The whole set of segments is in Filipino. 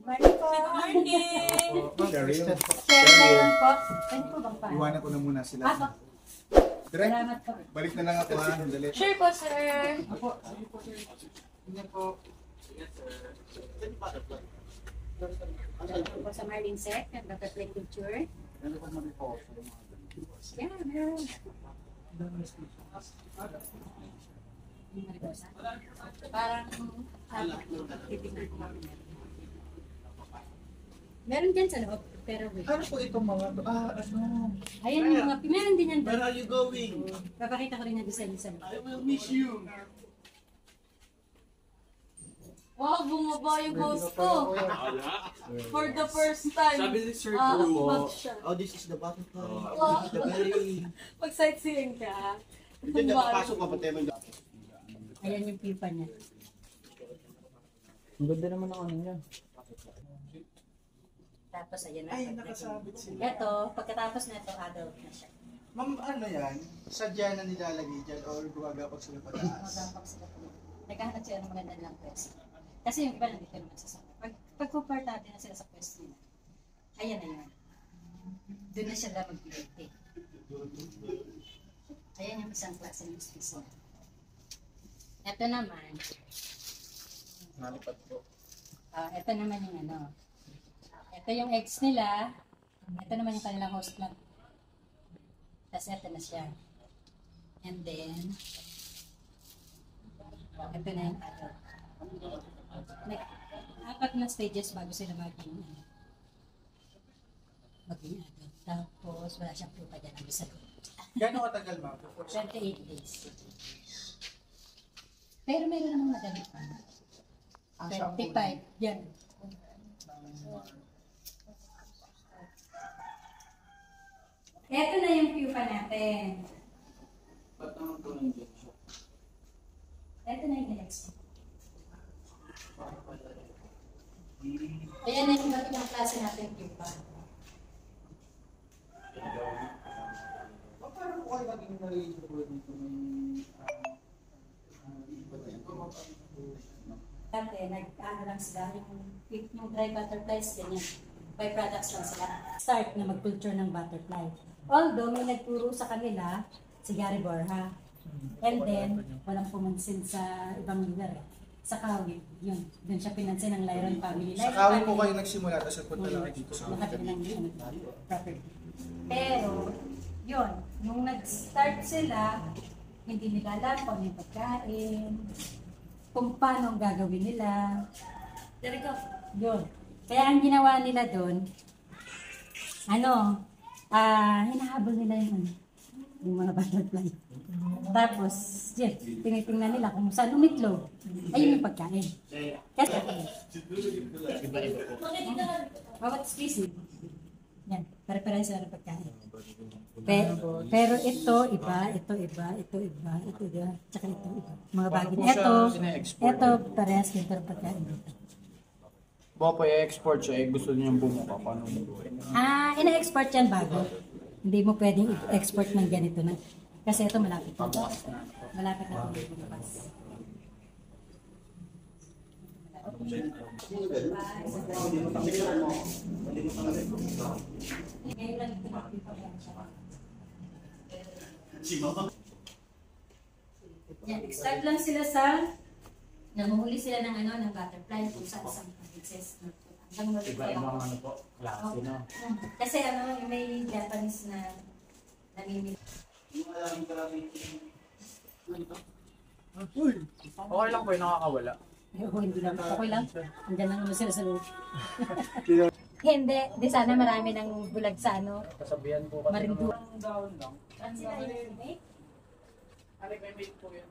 Morning po. Morning! Cheryl. Share meron po. Pwede po bang pa? Iwanan ko na muna sila. Apo. Direk, Salamat po. balik na lang ako ha. Dali. Sure po, sir. Apo, sige po sir. Ingat po. Ito po sa Marlin Sec, ang butterfly culture. Ano po mali po? Yeah, meron. Mariposa. Parang, titignan ko kami. Meron dyan sa loob, pero wait. Ano po itong mga, Ayan yung mga, meron din yan Where doon. are you going? Papakita ko rin yung design. I will miss you. Wow, bumaba yung host ko. For the first time. Sabi ni Sir Umag siya. Oh, this is the butterfly. Wow. This is the very... Pag sightseeing ka, Hindi na papasok ka pa tayo man. ayan yung pipa niya. Ang ganda naman ang ano niya. Tapos ayan na. Ay, nakasabit sila. Ito, pagkatapos na ito, adult na siya. Ma'am, ano yan? Sadya na nilalagay dyan or gumagapag sila pataas? Magampag sila po. Naghahanap sila ng maganda lang pwesto. Kasi yung iba nandito naman sa sala. Pag-comfortable na sila sa pwesto nila, ayan na yun. Doon na sila mag-bilete. Ayan yung isang klase ng space na. Ito naman, Nalipad po. ito naman yung ano. Ito yung eggs nila. Ito naman yung kanilang host lang. Tapos ito na siya. And then, ito na yung adult. Apat na stages bago sila maging adult. Tapos wala siyang pupa dyan ang isa. Gano'ng katagal ma'am? 28 days. Pero meron namang madali pa. 25. Yan. Ito na yung pupa natin. Ba't naman po nandiyan siya? Ito na yung next. Ayan na yung batong klase natin pupa. Paano po kayo naging nalilito dito ng Dati, nag-ano lang sila, yung dry butterflies, ganyan. Byproducts lang sila. Start na mag-culture ng butterfly. Although, may nagturo sa kanila, si Gary Borja. And then, walang pumansin sa ibang lugar eh. Sa Kawi, yun. Doon siya pinansin ng Lyron family. Sa Kawi po kayo nagsimula, tapos nagpunta lang kayo dito sa Nakapit ng property. Pero, yun, nung nag-start sila, hindi nila alam kung ano yung pagkain, kung paano ang gagawin nila. There go. Yun. Kaya ang ginawa nila doon, hinahabol nila yung mga butterfly. Tapos, yun, tinitingnan nila kung saan umitlog. Ayun yung pagkain. Kasi, bawat species, yan, pare-pareho sila ng pagkain. Pero ito iba, ito iba, tsaka ito iba. Mga bagay na ito, parehas dito ng pagkain dito. Baka po i-export siya, gusto niyang bumuka. Paano mo? Ina-export yan bago. Hindi mo pwedeng i-export ng ganito na. Kasi ito malapit na. Malapit na ito lumabas. Ngayon lang ito magpipagyan siya. Yan, start lang sila sa nanguhuli sila ng butterfly kung saan princess. Iba-ibang ano po, klase na. Kasi may Japanese na namimili. Uy! Okay lang po yung nakakawala. Hindi lang. Okay lang. Andiyan lang naman sila sa loob. Hindi. Di sana marami ng bulag sa Kasabihan po kasi. Marindu. Ang daon lang. Sila yung make? May mate po yun.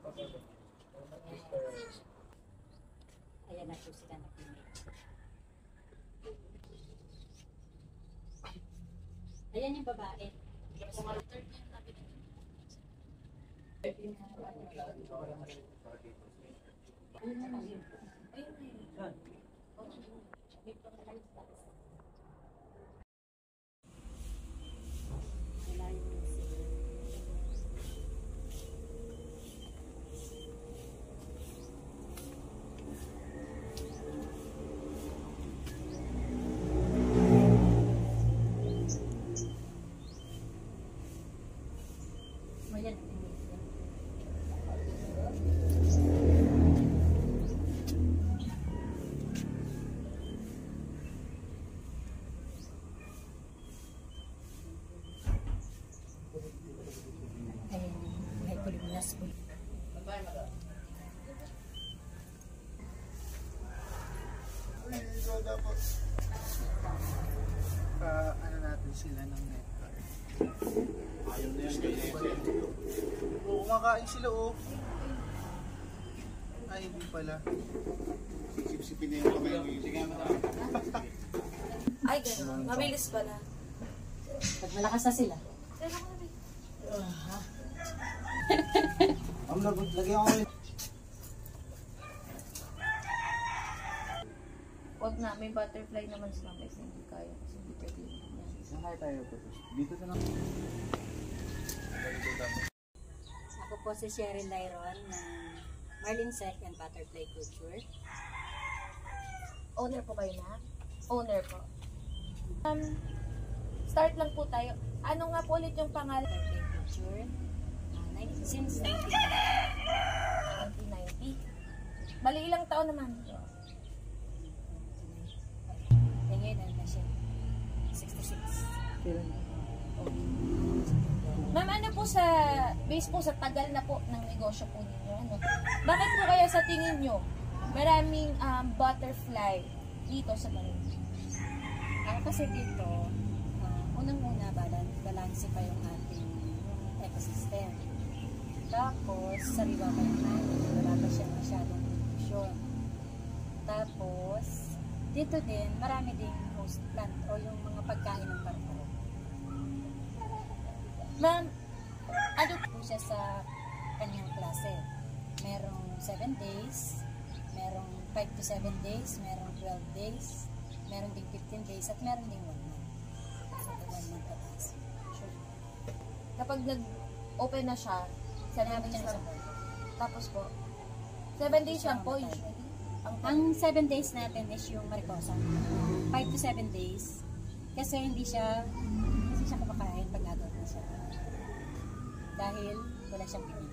Ayan na po sila nag-make. Ayan yung babae. dapat. Ano natin sila ng nectar. Ayaw na yan guys. Oo, kumakain sila oh. Ay, hindi pala. Sipsipin na yung kamay mo. Sige, madami. Ay, gano'n. Mabilis pala. Pag malakas na sila. Ang lagot, lagyan ko ulit. Huwag na, may butterfly naman sa mga guys. Hindi kaya kasi hindi pwede. Yan. Saan kaya tayo po? Dito na lang. Ako po si Cheryl Lyron ng Marlin Sec and Butterfly Culture. Owner po kayo na? Owner po. Start lang po tayo. Ano nga po ulit yung pangalan? Butterfly Culture. Since 1990. 1990. Bali ilang taon naman? Ngayon, ano na siya? 66. Ma'am, ano po sa, base po sa tagal na po ng negosyo po ninyo, ano? Bakit po kaya sa tingin nyo, maraming butterfly dito sa Manila? Kasi dito, unang-una, balanse pa yung ating ecosystem. Tapos, sariwa pa yung hangin, wala pa siya masyadong pollution. Tapos, dito din, marami ding host plant o yung mga pagkain ng paru-paro. Ma'am, ano Po siya sa kanyang klase. Merong 7 days, merong 5 to 7 days, merong 12 days, meron ding 15 days, at meron ding 1 month. So, 1 month pataas. Sure. kapag nag-open na siya, 7 Marami days siya lang. sa board. Tapos po, 7 days lang po usually. Ang 7 days natin is yung mariposa. 5 to 7 days. Kasi hindi siya kumakain pag adult na siya. Dahil wala siyang pinin.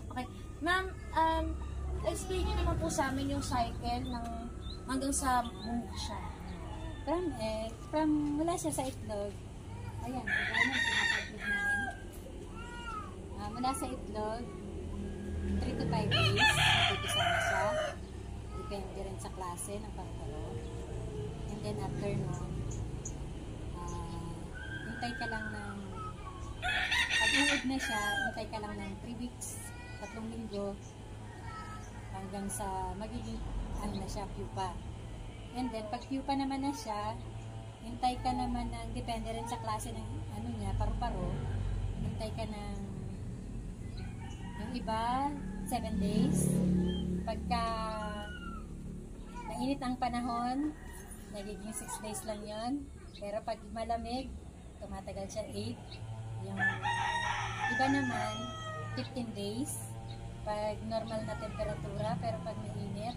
Okay. Ma'am, explain niyo naman po sa amin yung cycle ng hanggang sa bumuo siya. From mula siya sa itlog. Ayan, pinapag-itlog namin. Mula sa itlog, 3 to 5 days, napipisa na siya. Depende rin sa klase ng paru-paro. And then after nun, hintay ka lang ng, pag uod na siya, hintay ka lang ng 3 weeks, 3 linggo, hanggang sa magiging, ano na siya, pupa. And then, pag pupa naman na siya, hintay ka naman ng, depende rin sa klase ng, ano niya, paru-paro, hintay ka ng, yung iba, 7 days. Pagka mainit ang panahon, nagiging 6 days lang yon. Pero pag malamig, tumatagal siya 8. Yung iba naman, 15 days. Pag normal na temperatura, pero pag mainit,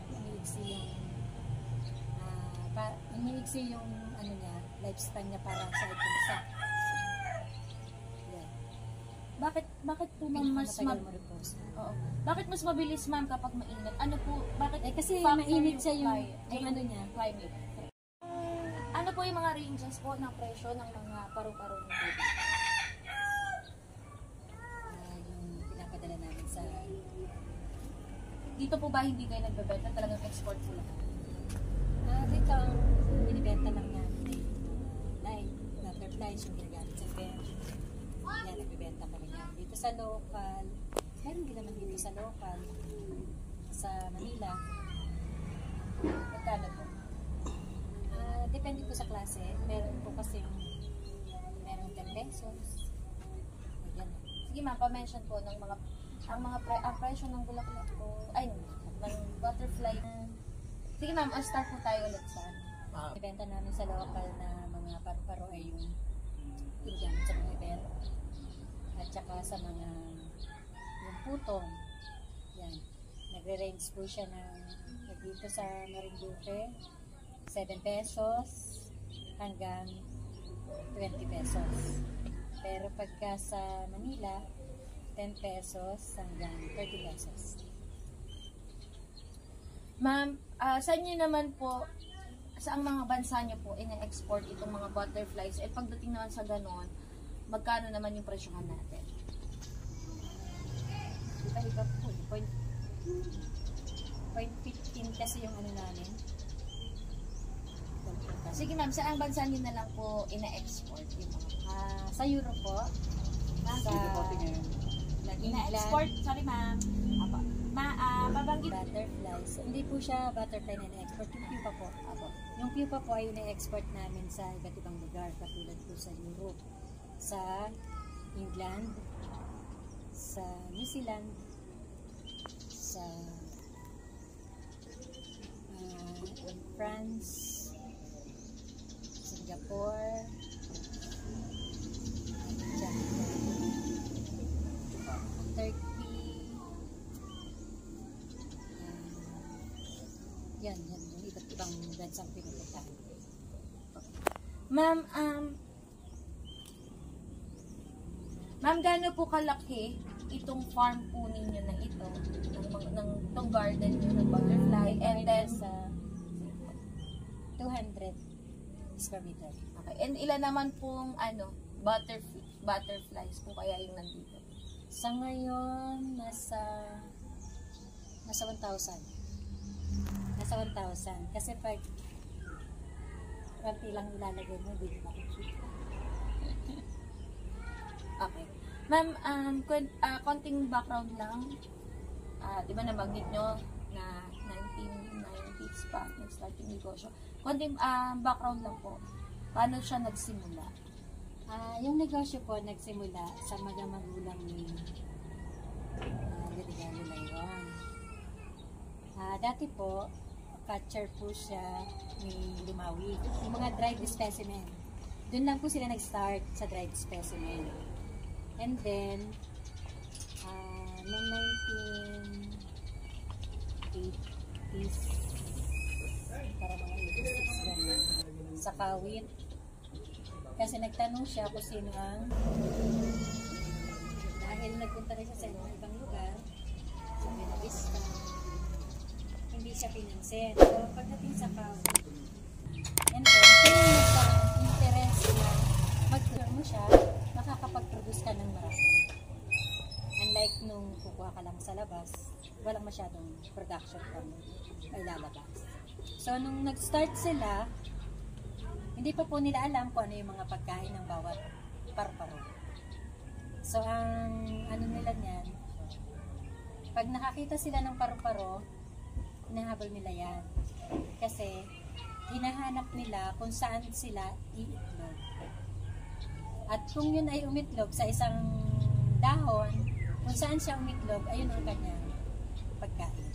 umiiksi yung ano niya, lifespan niya para sa itong isa. Yan. Bakit po ma'am mas Oo. Bakit mas mabilis ma'am kapag mainit? Ano po, bakit kasi factor mainit siya yung climate? ano niya. Climate. Ano po yung mga ranges po ng presyo ng mga paru-paro ng baby? Yung pinapadala namin sa Dito po ba hindi kayo nagbebenta? Talagang export po lang? dito ang binibenta lang namin live, butterflies yung ginagamit sa bench. Yan, nagbibenta kami yan. Dito sa local, meron din naman dito sa local, sa Manila. Magkano po? Depende po sa klase. Meron po kasi meron 10 pesos. Yan. Sige ma'am, pa-mention po ng mga ang presyo ng bulaklak po, ay, ng butterfly. Sige ma'am, start po tayo ulit sa Ibenta namin sa local na mga paru-paro ay yung ginagamit sa mga event. At saka sa mga yung putong. Yan. Nagre-range po siya ng dito sa Marinduque, 7 pesos hanggang 20 pesos. Pero pagka sa Manila, 10 pesos hanggang 30 pesos. Ma'am, saan nyo naman po, sa ang mga bansa nyo po ina-export itong mga butterflies, eh pagdating naman sa ganon, magkano naman yung presyohan natin? Iba-iba po. 0.50 kasi yung ano namin. Sige ma'am, saang bansa niyo na lang po ina-export yung mga Sa Europe po. Sa ina-export? Sorry ma'am. Apo. Babanggit. Butterflies. Hindi po siya butterfly na ina-export. Yung pupa po. Apo. Yung pupa po ay ina-export namin sa iba't ibang lugar. Katulad po sa Europe, sa England, sa New Zealand, sa France, Singapore, Turkey, yan, yung iba't ibang bansang pinupuntahan. Ma'am, ma'am, gaano po kalaki itong farm po ninyo na ito, ng itong garden nyo ng butterfly, and then, Sa 200 square meter. okay, and ilan naman pong, butterflies po kaya yung nandito? Sa ngayon, nasa 1,000. Nasa 1,000. Kasi pag konti lang ilalagay mo, hindi mo makikita. Okay. Ma'am, konting background lang. Di ba nabanggit nyo na 1990s pa nag-start yung negosyo. Konting background lang po. Paano siya nagsimula? Yung negosyo po nagsimula sa mga magulang ni Liligaya Layron. Dati po, catcher po siya ni Lumawi. Yung mga dried specimen. Doon lang po sila nag-start sa dried specimen. And then, noong 1980s, para mga 86 ganun, sa Kawit. Kasi nagtanong siya kung sino ang, dahil nagpunta rin siya sa ibang lugar, sa Benavista, hindi siya pinansin. So, pagdating sa Kawit, and then, kung nagka-interest na mag-tour mo siya, makakapag-produce ka ng marami. Unlike nung kukuha ka lang sa labas, walang masyadong production kung ay lalabas. So, nung nag-start sila, hindi pa po nila alam kung ano yung mga pagkain ng bawat paru-paro. So, ang ano nila niyan, pag nakakita sila ng paru-paro, hinahabol nila yan. Kasi, hinahanap nila kung saan sila iitlog. At kung yun ay umitlog sa isang dahon, kung saan siya umitlog, ayun ang kanyang pagkain.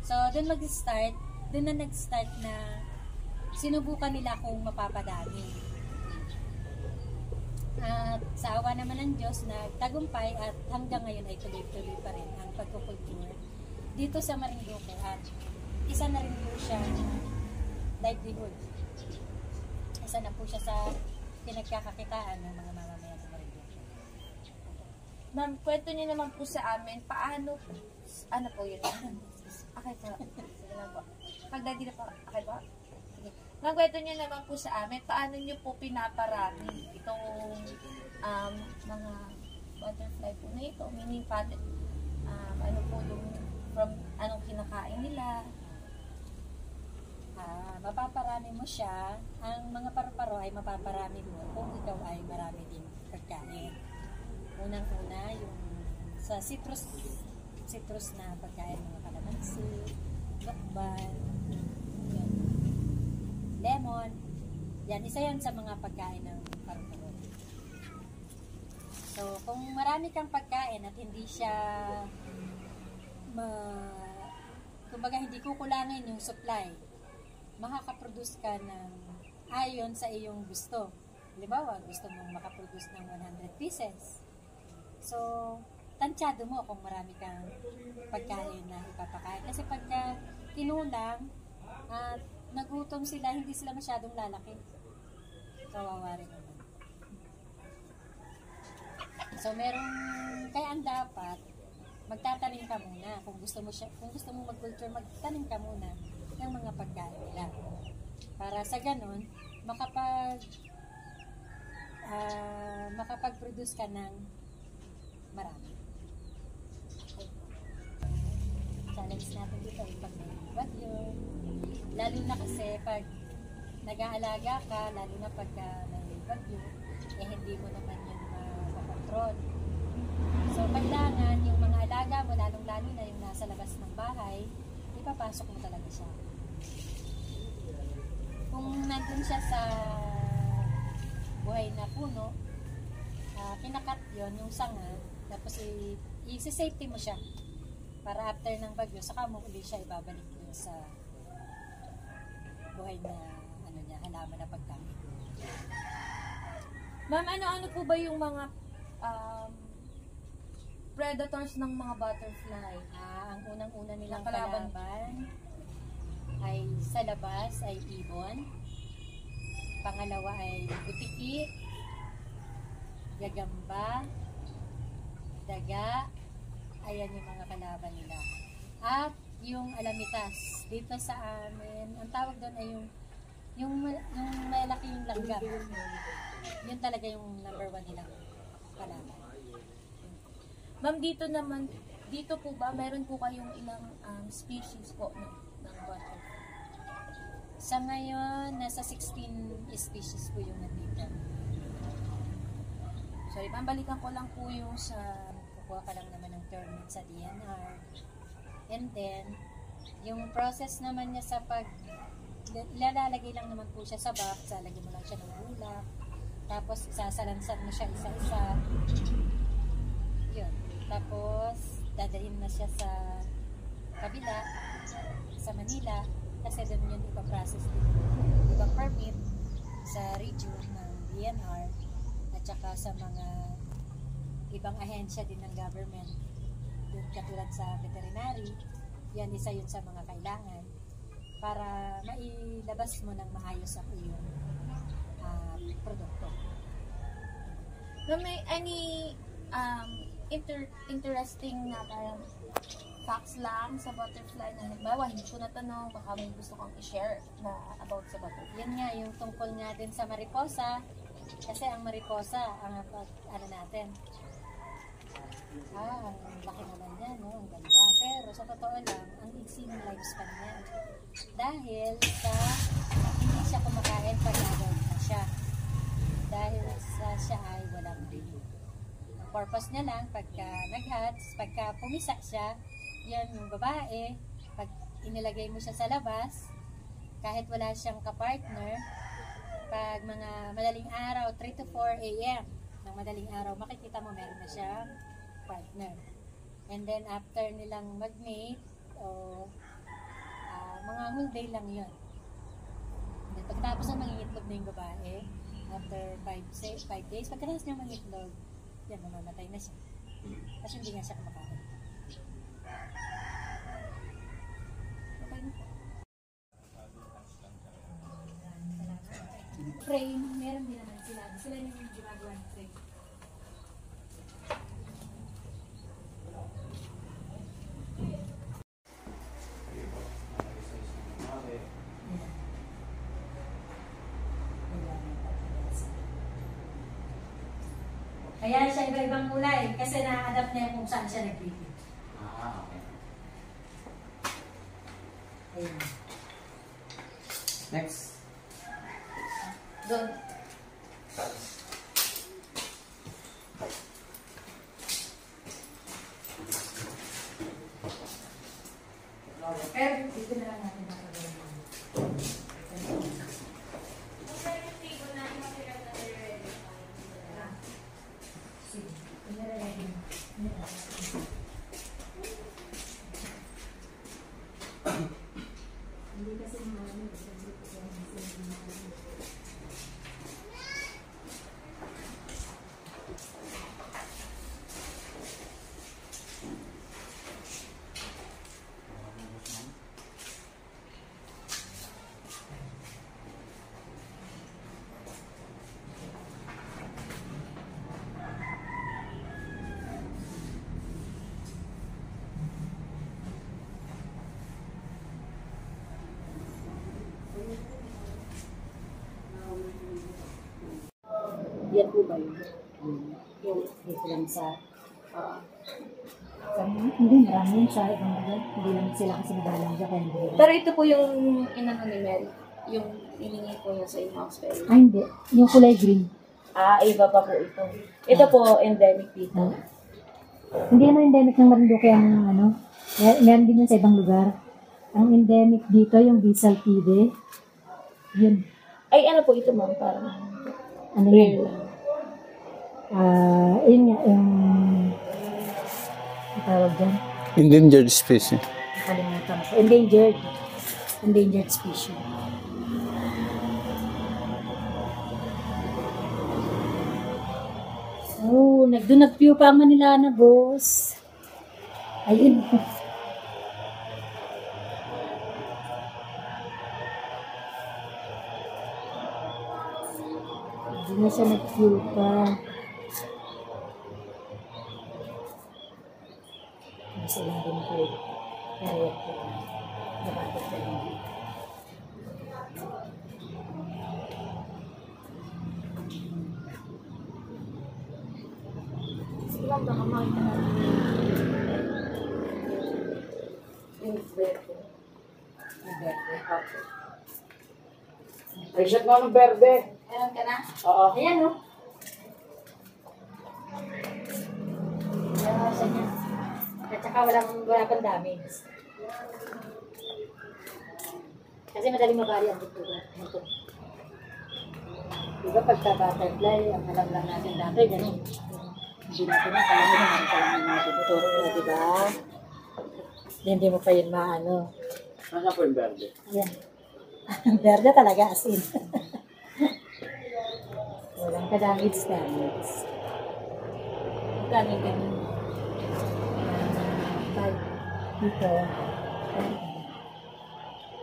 So, doon na nag-start na sinubukan nila kung mapapadami. At sa awa naman ng Diyos, nagtagumpay at hanggang ngayon ay tuloy-tuloy pa rin ang pagkukulture dito sa Marinduque. At isa na rin po siya livelihood. Isa na po siya sa pinagkakakitaan ng mga mamamayan sa Marinduque. Ma'am, kwento niyo naman po sa amin, paano, ano po yun? Okay po. Sige lang po. Pagdadi na po. Okay po? Sige. Ma'am, kwento niyo naman po sa amin, paano niyo po pinaparami itong mga butterfly po na ito? Meaning, ano po yung, from anong kinakain nila? Mapaparami mo siya. Ang mga paru-paro ay mapaparami mo kung ikaw ay marami din pagkain. Unang-una, yung sa citrus na pagkain, mga kalamansi, lokban, yun, lemon. Yan, isa yan sa mga pagkain ng paru-paro. So, kung marami kang pagkain at hindi siya kumbaga hindi kukulangin yung supply, makakaproduce ka ng ayon sa iyong gusto. Halimbawa, gusto mong makaproduce ng 100 pieces. So, tansyado mo kung marami kang pagkain na ipapakain. Kasi pagka kinulang at nagutom sila, hindi sila masyadong lalaki. Kawawa rin naman. So, kaya ang dapat, magtatanim ka muna. Kung gusto mo mag-culture, magtanim ka muna ng mga pagkain nila. Para sa ganun, makapag-produce ka ng marami. challenge natin dito ay pag may bagyo. Lalo na kasi pag nag-aalaga ka, lalo na pagka may bagyo, eh hindi mo naman yun makontrol. So, kailangan yung mga alaga mo, lalong-lalo na yung nasa labas ng bahay, ipapasok mo talaga siya. Kung nandun siya sa buhay na puno, kinakat yon yung sanga, tapos i-safety mo siya para after ng bagyo, saka mo uli siya ibabalik yun sa buhay na ano niya, halaman na pagkain. Ma'am, ano po ba yung mga predators ng mga butterfly? Ang unang-una nilang Kalaban. kalaban ay sa labas ay ibon. Pangalawa ay butiki, gagamba, daga. Ayan yung mga kalaban nila. At yung alamitas. Dito sa amin, ang tawag doon ay yung malaking langgam. Yun talaga yung number 1 nilang kalaban. Ma'am, dito po ba, meron po kayong ilang species po ng butterfly? Sa ngayon, nasa 16 species po yung nandito. Sorry, ma'am, balikan ko lang po yung sa... Kukuha ka lang naman ng permit sa DNR. And then, yung process naman niya sa ilalagay lang naman po siya sa box, lalagyan mo lang siya ng bulak, tapos sasalansan mo siya isa-isa. Yun. Tapos, dadalhin na siya sa kabila, sa Manila, kasi doon yun ipaprocess din. Ibang permit sa region ng DNR at saka sa mga ibang ahensya din ng government. Doon katulad sa veterinary, yan isa yun sa mga kailangan para mailabas mo ng maayos ang iyong produkto. Ma'am, may any interesting na parang facts lang sa butterfly na halimbawa, hindi ko natanong, baka may gusto kong i-share na about sa butterfly? Yan nga, yung tungkol nga din sa mariposa, kasi ang mariposa, ang ano natin, ang laki naman yan, no? Ang ganda. Pero sa totoo lang, ang iksi ng lifespan niya. Dahil sa hindi siya kumakain pag adult na siya. Dahil sa siya ay walang breed. Ang purpose niya lang, pagka nag-hatch, pagka pumisa siya, yan yung babae, pag inilagay mo siya sa labas, kahit wala siyang kapartner, pag mga madaling araw, 3 to 4 a.m. ng madaling araw, makikita mo meron na siyang partner. And then after nilang mag-mate, mga whole day lang yun. And then pagkatapos na mangingitlog na yung babae, after 5 days, pagkatapos niya mangitlog, yan, mamamatay na siya. Kasi hindi nga siya kumakain. Okay na po. Frame, meron din naman sila. Sila yung ginagawa ng frame. Kaya siya iba-ibang kulay kasi na-adapt niya kung saan siya nagpipit. Okay. Ayun. Next. Doon. Pero dito na lang natin nakagawin. Sige. Pinarelagay mo. Hindi kasi naman yan po ba yun? Yung difference sa Hindi, marami yun sa ibang lugar. Hindi lang sila kasi nagalang dyan, kaya hindi. Pero ito po yung inano ni Mel. Yung iningi po niya sa in-house fair. Ay, hindi. Yung kulay green. Ah, iba pa po ito. Ito po, endemic dito. Hindi naman endemic ng Marinduque ang ano. Meron din yun sa ibang lugar. Ang endemic dito, yung Bisal Pide. Yun. Ay, ano po ito, ma'am? Parang Ano yun? Yun nga, yung ang tawag dyan. Endangered species. Nakalimutan ko. Endangered. Endangered species. Oh, nagview pa ang Manila na, boss. Ayun. Hindi na siya nag-view pa. Nasa lang din ko. Kaya ko. Nabakit ka lang. Ilang baka makita natin yung verde. Yung verde. Reset mo ng berde. Meron ka na? Oo. Ayan, oh. Ayan, siya niya. At saka wala pang damage. Kasi madaling mabari ang buktugan. Diba pagka-butterfly, ang alam lang natin dati, ganun. Hindi natin na, kaya mo naman pala natin tuturo na, diba? Hindi mo pa yun maano. Nasa po yung berde? Ayan. Verde talaga, as in. Walang ka-damage. Gano'n, gano'n. Dito.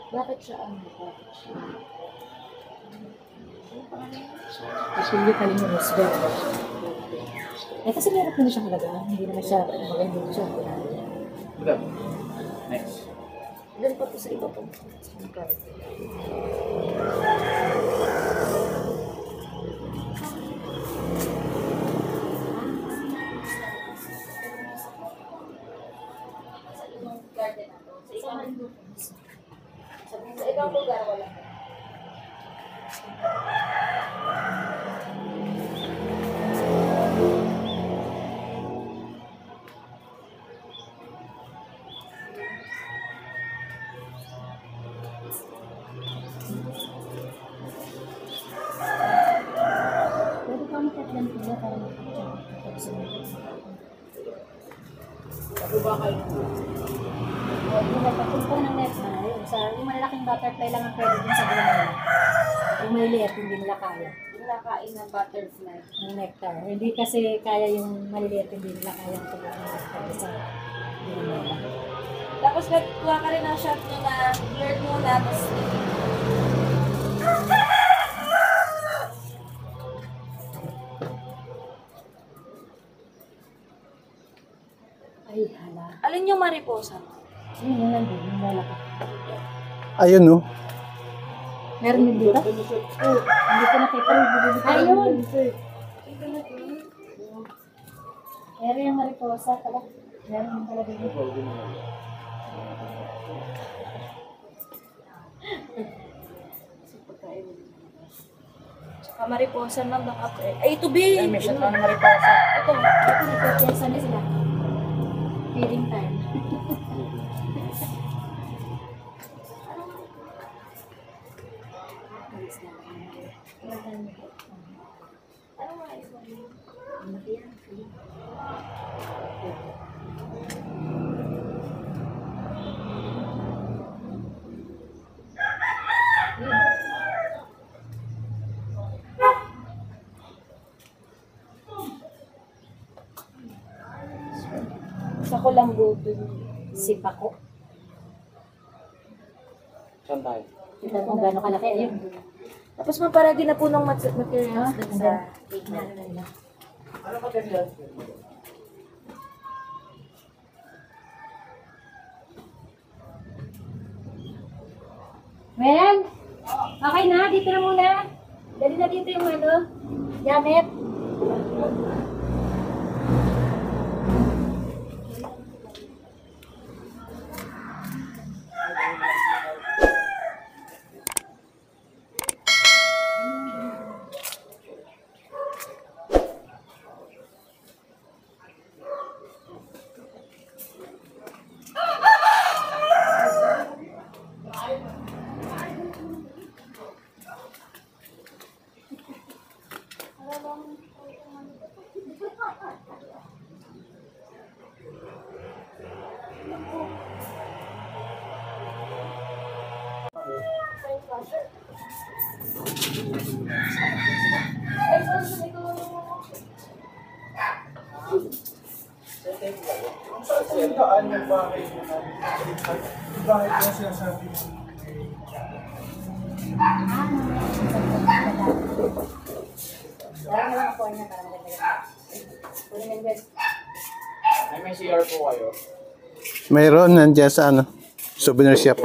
Bakit siya ano? Bakit siya? Kasi kalimunos verde. Eh kasi meron na siyang halaga. Hindi naman siya magandang siya. Good. Next. Doon pa po sa iba po. Sa ibang lugar wala. Pwede ka matatlan pila para makapagyan. Pagpunta ng net na, yung malalaking butterfly lang ang pwede din sa gulay. Yung maliliit, hindi nila kaya. Nakain ng butterfly. Ng nectar. Hindi kasi kaya yung maliliit, hindi nila kaya ang tulad ng nectar sa gulay. Tapos nagkuha ka rin ng shot nyo na blurred muna. Tapos Ay, hala. alin yung mariposa? Yun, yung nandun, yung lalaki. Ayun, no? Meron din dito? Hindi ko nakita. Ayun! Meron yung mariposa pala. Meron yung pala dito. Tsaka mariposa na baka po. Ay, ito ba? Ay, may shot na ng mariposa. Ito. Ito, nagpapiyasa na sila. Feeding time. Sa Colombo dun. Si Paco. Saan tayo? Tignan kung gano'ng kalaki. Ayun. Tapos maparagi na po ng materials dun sa cake na. Ano pa tayo? Well, okay na. Dito na muna. Dali na dito yung ano. Gamit. Saan daan yung bahay mo na? Bakit mo sinasabi mo? Wala na lang ako niya para maganda. Kunin mo guys. Ay, may CR po kayo. Mayroon nandiyan sa ano, souvenir shop.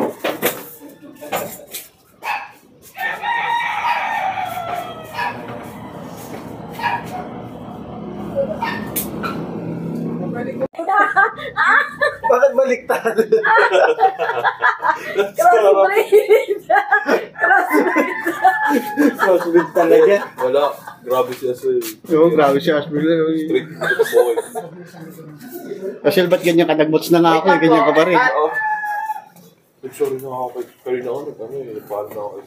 Bakit baliktad? Souvenir talaga. Wala. Grabe siya sa'yo. Oo, grabe siya. Strict to the boy. Kasi ba't ganyan kadagmots na nga ako eh, ganyan ka pa rin. Oo. Sorry na ako kay Karina ako. Ano eh, paano na ako.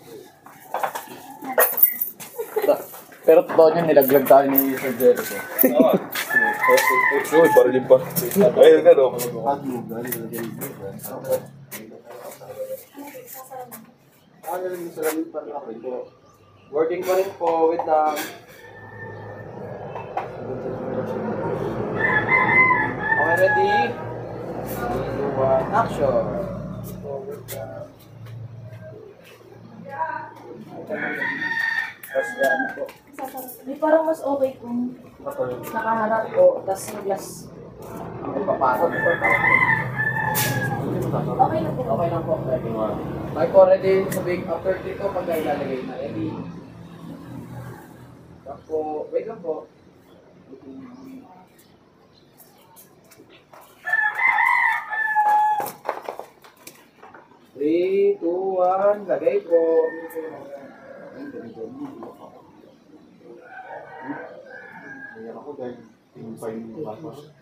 Pero totoo niya, nilaglag tayo ni Sir Jericho. Oo. Uy, barilin pa. Ayun ka, no? Working pa rin po, wait lang. Okay, ready? 3, 2, 1, action! Tapos yan po. Di parang mas okay kung nakaharap ko, tapos yung glass. Ang papasok. Okay na po. Okay lang po. Ready? Okay po, ready? Sabihin after dito, pag ilalagay na. Ready? Tapos, wait lang po. Three, two, one, lagay po. Ganyan ako dahil tinupay yung batos.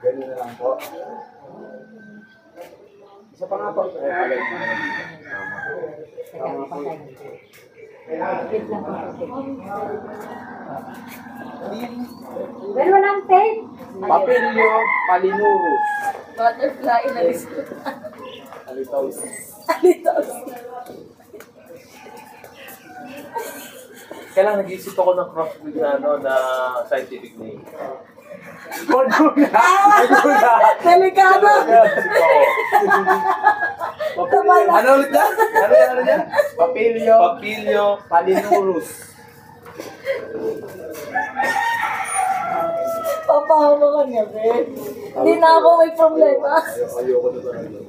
Ganyan na lang po. Isa pa nga po. Tama po. Wait lang po. Well, walang tape. Papilyo Palinurus. Butterfly na listo. Alitaw. Kaya lang nag-iisip ako ng craft with na, ano, na scientific name. Delikado! Ano ulit na? Ano yan? Papilyo Papilyo. Palinurus. Papahama ka niya, Ben. Hindi na ako may problema. Ayoko na talaga.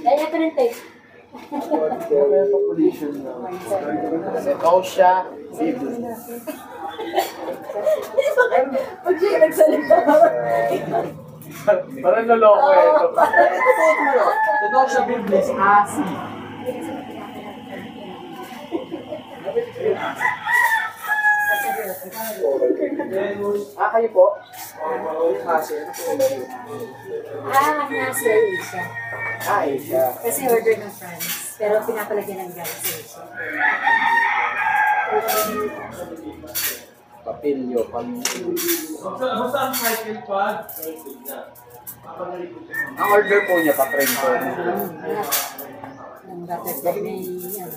Kaya ito rin tape. Kaya population na. Scotia, Cebu. Pag siya nagsalita, Parang naloko eh. Scotia, Biblis, Asi. Kayo po? Asi. Ang nasa Asia. Asia. Kasi order ng France. Pero pinapalagyan ng galing sa Asia. Papilyo, Palinurus. Ang order po niya, pa-train po. Ang butterfly may ano,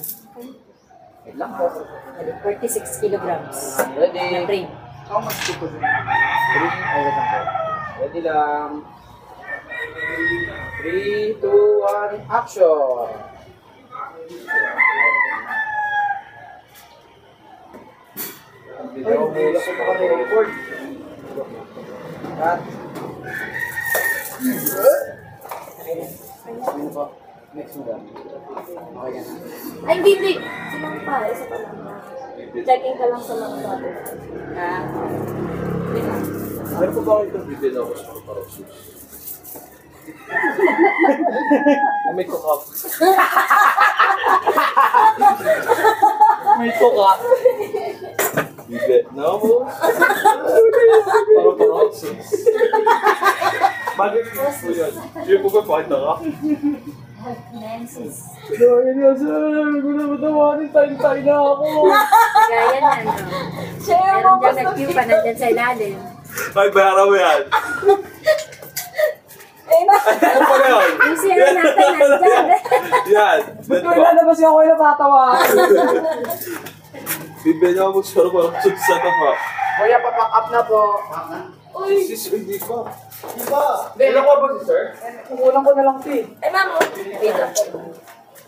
Wait lang po. 46 kilograms. Ready? Na brain. How much po po? Ready lang. 3, 2, 1, action! Video mo lang po record. Cut. Ano po? Next mo lang. Okay ka na. Ay, hindi. Silang pa. Isa pa lang. Checking ka lang sa mga butterfly. Wait lang. Ano po ba kayo contributed ako sa mga parosis? May tuka. May tuka. Bigat na mo. Parosis. Bakit po yan? Yung po ba pakita ka? Nancy's. Sorry na, sir. Kung na matawarin, tayo na ako. Gaya na, no? Meron dyan nag-queue pa nandyan sa ilalim. Ay, bayaran mo yan. Ano pala yun? Yung siya natin nandyan. Yan. Ba't ba? Wala na ba siya ako yung natatawa? Bibigyan ako mag-sure ko sa ito pa. Kuya, papack up na po. Sis, hindi pa. Hindi, ilan ko ba si sir? Kukulang ko na lang si. Ay, ma'am, dito.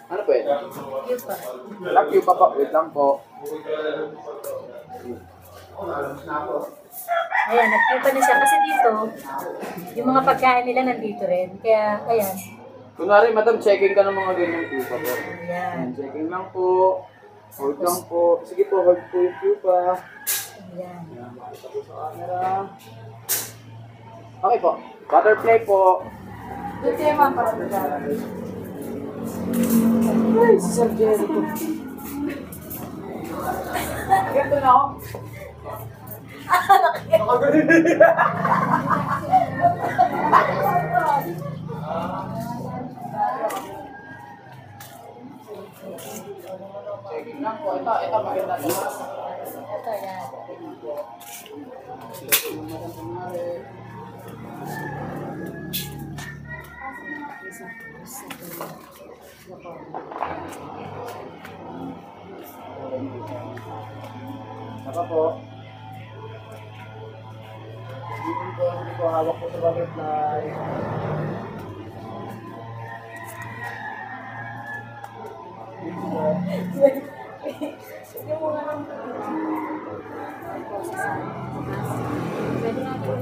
Ano po yun? Queue pa. Love you, papa. Wait lang po. Ayan, nag-queue pa na siya. Kasi dito, yung mga pagkain nila nandito rin. Kaya, ayan. Kunwari, madam, checking ka ng mga ganyang pupa po. Ayan. Checking lang po. Hold lang po. Sige po, hold po yung pupa. Ayan. Ayan, makita po sa camera. Okay po. Butterfly po. Doon kayo, ma'am, para Ay, si Sir Jericho. Ganito na ako. Checking lang po. Ito maganda to. Ito, ayan. Saka po. Hindi po hawak po sa butterfly. Pwede natin.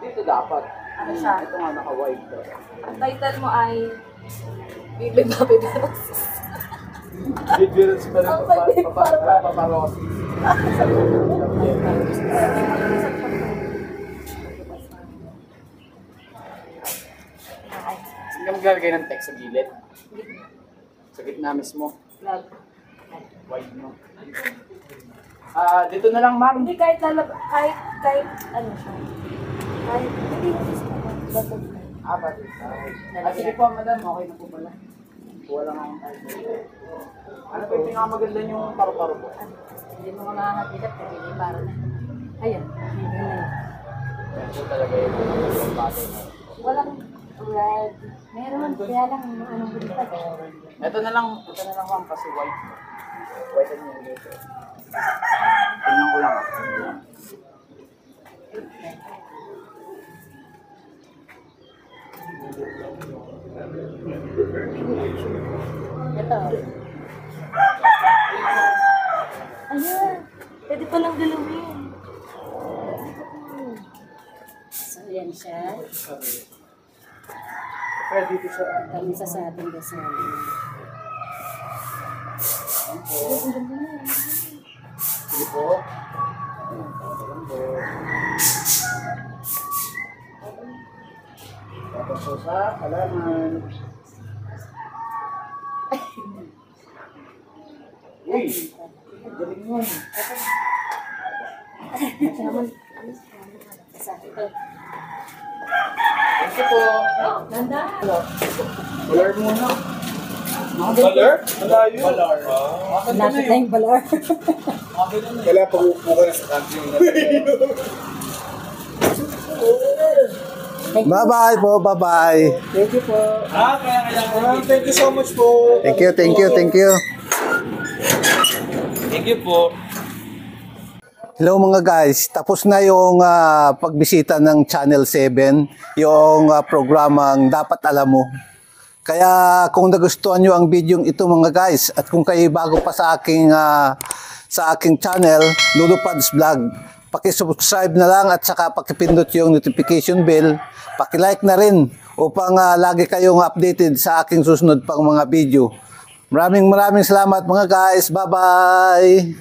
Dito dapat. Ano siya? Ito nga naka-white. Ang title mo ay Bibi Babi Beros. Vigilance pa rin Ang pag-ibig paparosi. Sige mo galagay ng text sa gilid. Sa gitna mismo. Wide mo. Dito na lang ma'am. Hindi kahit kahit ano siya. Kahit hindi butterfly. Sige po madam, okay na po pala. Kuha lang akong title. Ano po yung pinakamaganda yung paru-paro po? Hindi mo makakatilat kasi hindi para na. Ayan. Hindi na yun. Yan po talaga yung bagay na. Walang red. Meron. Kaya lang, anong bulipat. Ito na lang ma'am kasi white. White and yellow. Tingnan ko lang. Ito. Ayan. Pwede palang galawin. So, ayan siya. Pwede dito sa Kami sa ating dasal. Sige po. Tapos po sa halaman. Uy! Galing mo. Thank you po. Ganda. Color muna. Color? Malayo. Color. Lapit na yung balar. Wala pag upo ka na sa country. Bye-bye po, bye-bye. Thank you po. Thank you so much po. Thank you, thank you, thank you. Thank you po. Hello mga guys, tapos na yung pagbisita ng Channel 7, yung programang Dapat Alam Mo. Kaya kung nagustuhan nyo ang video ito mga guys, at kung kayo bago pa sa aking channel, Lolo Pads Vlog, paki-subscribe na lang at saka pakipindot yung notification bell, paki-like na rin upang lagi kayong updated sa aking susunod pang mga video. Maraming salamat mga guys, bye-bye!